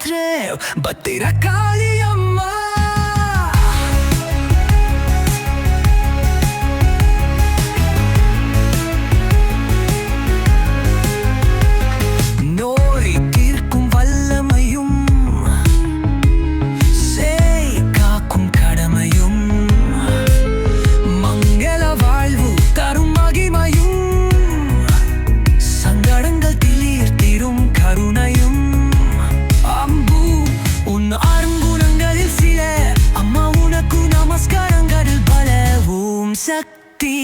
காப்பாற்று பத்திரகாளி அம்மா. நோய் தீர்க்கும் வல்லமையும் சேய் காக்கும் கடமையும் மங்கள வாழ்வு தரும் மகிமையும் சங்கடங்கள் தீர்த்திடும் கருணையும் அம்பு உன் அருங்குணங்களில் சில அம்மா உனக்கு நமஸ்காரங்களில் பல ஓம் சக்தி.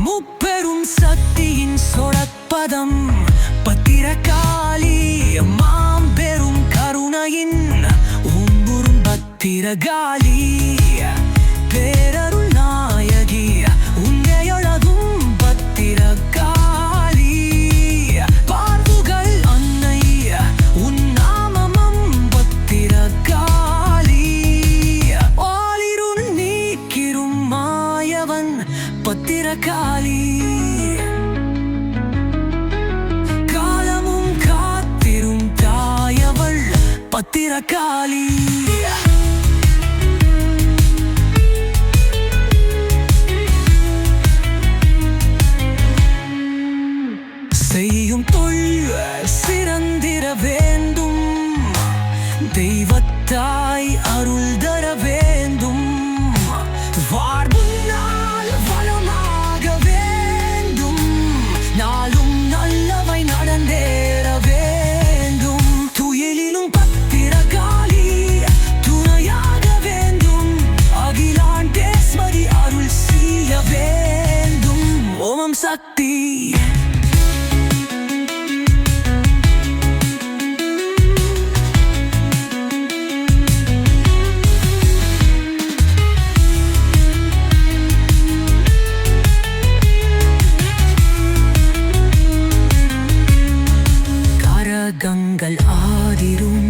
முப்பெரும் சக்தியின் சொடப்பதம் பத்திரகாளி மாம்பெரும் கருணையின் உம்புரும் பத்திரகாளி பேரருள் நாயகி உன்னையழகும் பத்திரகாளி பார்வுகள் அன்னை உன் நாமமம் பத்திரகாளி ஆளிருள் நீக்கிரும் மாயவன் பத்திரகாளி காலமும் காத்திரும் தாயவள் பத்திரகாளி. செய்யும் தொழில் சிறந்திர வேண்டும் தெய்வத்தாய் அருள் தர வேண்டும் வாழ்வுனால் வளமாக வேண்டும் நாளும் நல்லவை நடந்தேற வேண்டும் துயிலிலும் பத்திரகாளி துணையாக வேண்டும் அகிலாண்டேஸ்வரி அருள் செய்ய வேண்டும் ஓம் சக்தி. கங்கள் ஆடிரும்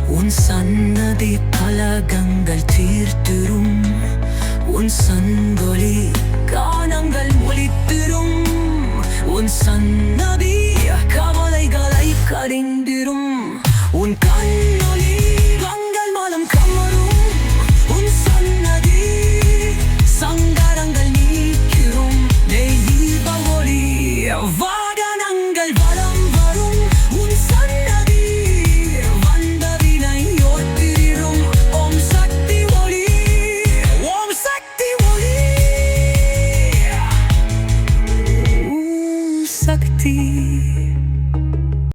உன் சன்னதி கலகங்கள் தீர்த்திரும் உன் சங்கொலி கானங்கள் ஒலித்திரும் உன் சன்னதி கவலைகளை கடிந்திரும் உன் கண்ணொலி